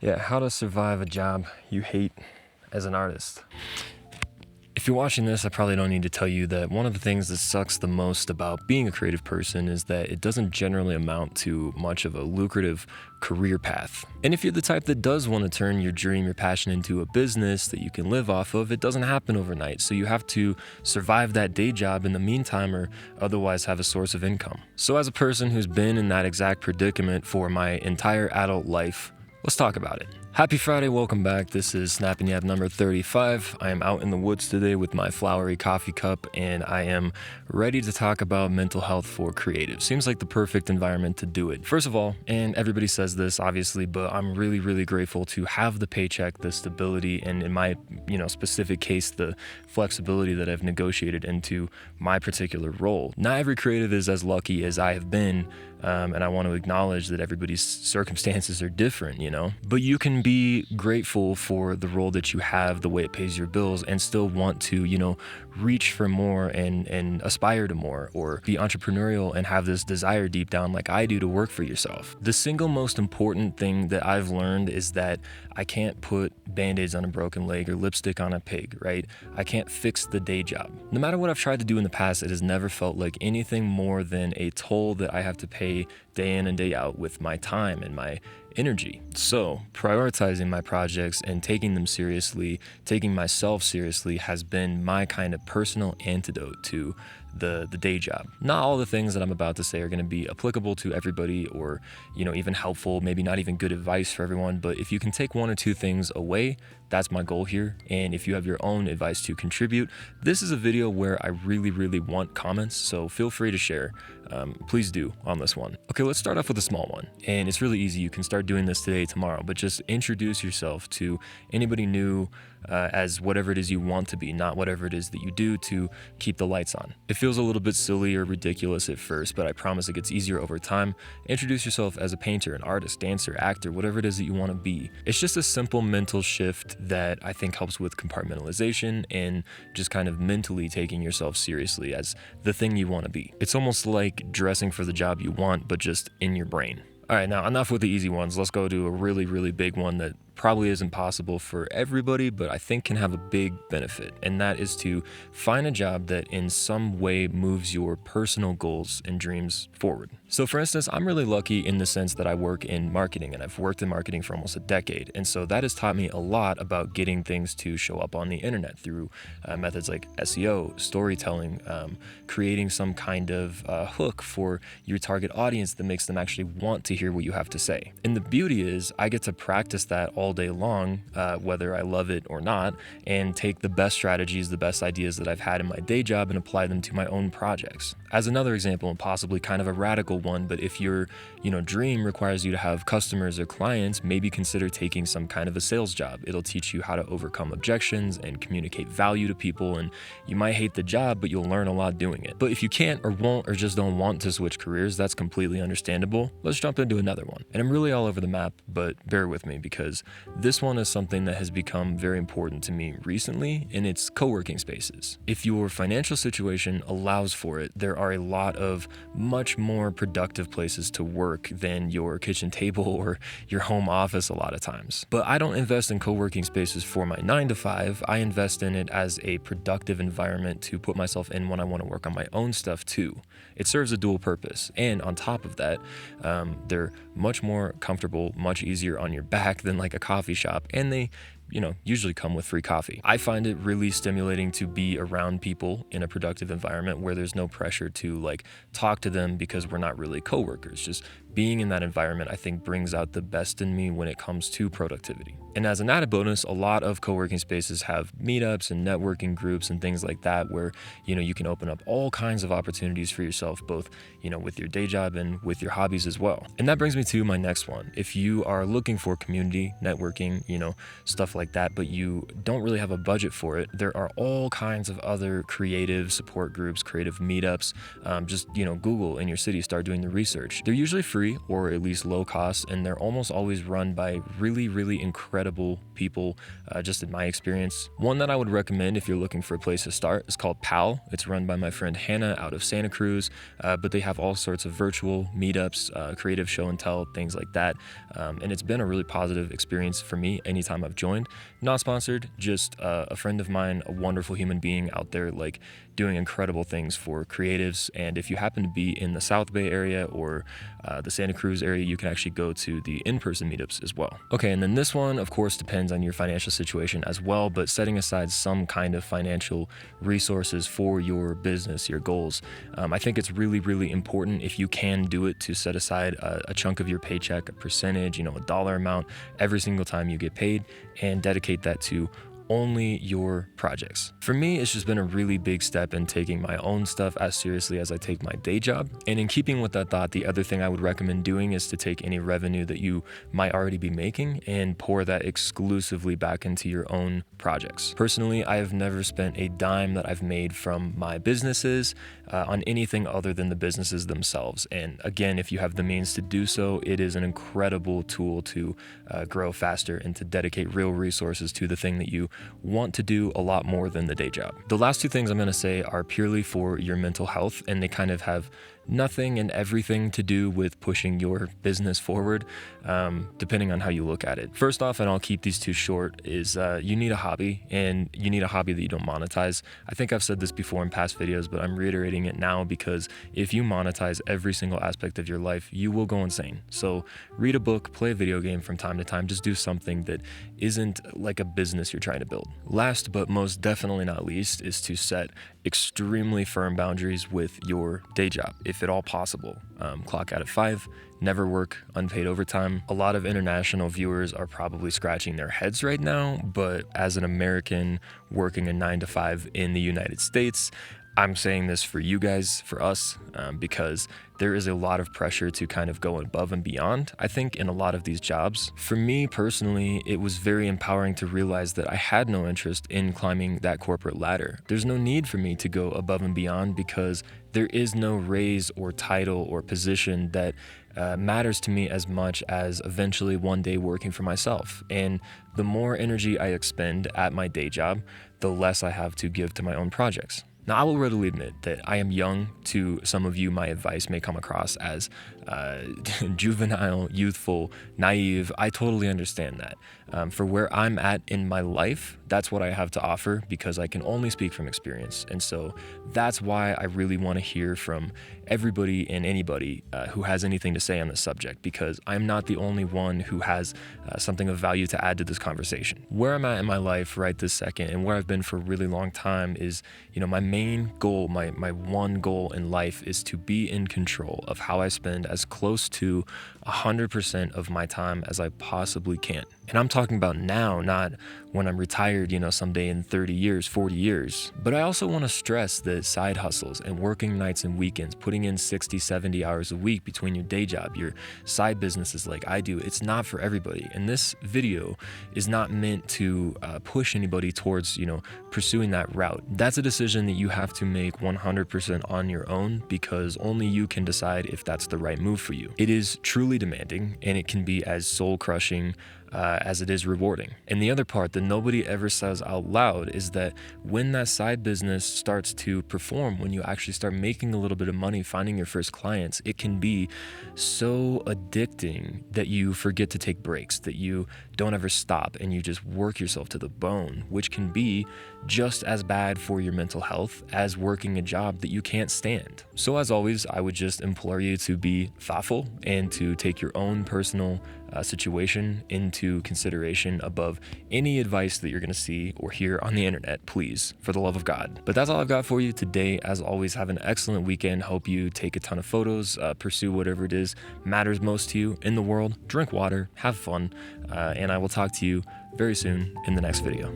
Yeah, how to survive a job you hate as an artist. If you're watching this, I probably don't need to tell you that one of the things that sucks the most about being a creative person is that it doesn't generally amount to much of a lucrative career path. And if you're the type that does want to turn your dream, your passion into a business that you can live off of, it doesn't happen overnight. So you have to survive that day job in the meantime or otherwise have a source of income. So as a person who's been in that exact predicament for my entire adult life, let's talk about it. Happy Friday, welcome back. This is Snapping Yap number 35. I am out in the woods today with my flowery coffee cup, and I am ready to talk about mental health for creatives. Seems like the perfect environment to do it. First of all, and everybody says this obviously, but I'm really grateful to have the paycheck, the stability, and in my specific case, the flexibility that I've negotiated into my particular role. Not every creative is as lucky as I have been, and I want to acknowledge that everybody's circumstances are different, but you can be grateful for the role that you have, the way it pays your bills, and still want to, reach for more and aspire to more, or be entrepreneurial and have this desire deep down like I do to work for yourself. The single most important thing that I've learned is that I can't put band-aids on a broken leg or lipstick on a pig, right? I can't fix the day job. No matter what I've tried to do in the past, it has never felt like anything more than a toll that I have to pay day in and day out with my time and my energy. So prioritizing my projects and taking them seriously, taking myself seriously, has been my kind of personal antidote to the day job. Not all the things that I'm about to say are going to be applicable to everybody or, even helpful, maybe not even good advice for everyone, but if you can take one or two things away, that's my goal here. And if you have your own advice to contribute, this is a video where I really want comments, so feel free to share. Please do on this one. Okay, let's start off with a small one. And it's really easy. You can start doing this today, tomorrow, but just introduce yourself to anybody new as whatever it is you want to be, not whatever it is that you do to keep the lights on. It feels a little bit silly or ridiculous at first, but I promise it gets easier over time. Introduce yourself as a painter, an artist, dancer, actor, whatever it is that you want to be. It's just a simple mental shift that I think helps with compartmentalization and just kind of mentally taking yourself seriously as the thing you want to be. It's almost like dressing for the job you want, but just in your brain. All right, now enough with the easy ones. Let's go to a really big one that probably isn't possible for everybody, but I think can have a big benefit, and that is to find a job that in some way moves your personal goals and dreams forward. So for instance, I'm really lucky in the sense that I work in marketing, and I've worked in marketing for almost a decade, and so that has taught me a lot about getting things to show up on the internet through methods like SEO, storytelling, creating some kind of hook for your target audience that makes them actually want to hear what you have to say. And the beauty is I get to practice that all day long, whether I love it or not, and take the best strategies, the best ideas that I've had in my day job and apply them to my own projects. As another example, and possibly kind of a radical one, but if your dream requires you to have customers or clients, maybe consider taking some kind of a sales job. It'll teach you how to overcome objections and communicate value to people, and you might hate the job, but you'll learn a lot doing it. But if you can't or won't or just don't want to switch careers, that's completely understandable. Let's jump into another one. And I'm really all over the map, but bear with me because this one is something that has become very important to me recently, and it's co-working spaces. If your financial situation allows for it, there are a lot of much more productive places to work than your kitchen table or your home office a lot of times. But I don't invest in co-working spaces for my 9-to-5. I invest in it as a productive environment to put myself in when I want to work on my own stuff too. It serves a dual purpose, and on top of that, they're much more comfortable, much easier on your back than like a coffee shop, and they usually come with free coffee. I find it really stimulating to be around people in a productive environment where there's no pressure to talk to them because we're not really coworkers. Just being in that environment, I think, brings out the best in me when it comes to productivity. And as an added bonus, a lot of co-working spaces have meetups and networking groups and things like that where, you can open up all kinds of opportunities for yourself, both, with your day job and with your hobbies as well. And that brings me to my next one. If you are looking for community networking, stuff like that, but you don't really have a budget for it, there are all kinds of other creative support groups, creative meetups. Just, Google in your city, start doing the research. They're usually free free or at least low cost, and they're almost always run by really, really incredible people, just in my experience. One that I would recommend if you're looking for a place to start is called PAL. It's run by my friend Hannah out of Santa Cruz, but they have all sorts of virtual meetups, creative show and tell, things like that. And it's been a really positive experience for me anytime I've joined. Not sponsored, just a friend of mine, a wonderful human being out there, like doing incredible things for creatives. And if you happen to be in the South Bay area or the Santa Cruz area, you can actually go to the in-person meetups as well. Okay, and then this one, of course, depends on your financial situation as well, but setting aside some kind of financial resources for your business, your goals, I think it's really, really important, if you can do it, to set aside a chunk of your paycheck, a percentage, a dollar amount every single time you get paid, and dedicate that to only your projects. For me, it's just been a really big step in taking my own stuff as seriously as I take my day job. And in keeping with that thought, the other thing I would recommend doing is to take any revenue that you might already be making and pour that exclusively back into your own projects. Personally, I have never spent a dime that I've made from my businesses on anything other than the businesses themselves. And again, if you have the means to do so, it is an incredible tool to grow faster and to dedicate real resources to the thing that you want to do a lot more than the day job. The last two things I'm going to say are purely for your mental health, and they kind of have nothing and everything to do with pushing your business forward, depending on how you look at it. First off, and I'll keep these two short, is you need a hobby, and you need a hobby that you don't monetize. I think I've said this before in past videos, but I'm reiterating it now, because if you monetize every single aspect of your life, you will go insane. So read a book, play a video game from time to time, just do something that isn't like a business you're trying to build. Last but most definitely not least is to set extremely firm boundaries with your day job, if at all possible. Clock out at 5, never work unpaid overtime. A lot of international viewers are probably scratching their heads right now, but as an American working a 9 to 5 in the United States, I'm saying this for you guys, for us, because there is a lot of pressure to kind of go above and beyond, I think, in a lot of these jobs. For me personally, it was very empowering to realize that I had no interest in climbing that corporate ladder. There's no need for me to go above and beyond, because there is no raise or title or position that matters to me as much as eventually one day working for myself. And the more energy I expend at my day job, the less I have to give to my own projects. Now, I will readily admit that I am young. To some of you, my advice may come across as juvenile, youthful, naive. I totally understand that. For where I'm at in my life, that's what I have to offer, because I can only speak from experience. And so that's why I really want to hear from everybody and anybody who has anything to say on this subject, because I'm not the only one who has something of value to add to this conversation. Where I'm at in my life right this second, and where I've been for a really long time, is, my main goal, my one goal in life is to be in control of how I spend as close to 100% of my time as I possibly can. And I'm talking about now, not when I'm retired, someday in 30 years, 40 years. But I also want to stress that side hustles and working nights and weekends, putting in 60, 70 hours a week between your day job, your side businesses like I do, it's not for everybody. And this video is not meant to push anybody towards, pursuing that route. That's a decision that you have to make 100% on your own, because only you can decide if that's the right move for you. It is truly demanding, and it can be as soul-crushing as it is rewarding. And the other part that nobody ever says out loud is that when that side business starts to perform, when you actually start making a little bit of money, finding your first clients, it can be so addicting that you forget to take breaks, that you don't ever stop, and you just work yourself to the bone, which can be just as bad for your mental health as working a job that you can't stand. So as always, I would just implore you to be thoughtful and to take your own personal situation into consideration above any advice that you're going to see or hear on the internet, please, for the love of God. But that's all I've got for you today. As always, have an excellent weekend. Hope you take a ton of photos, pursue whatever it is matters most to you in the world, drink water, have fun, and I will talk to you very soon in the next video.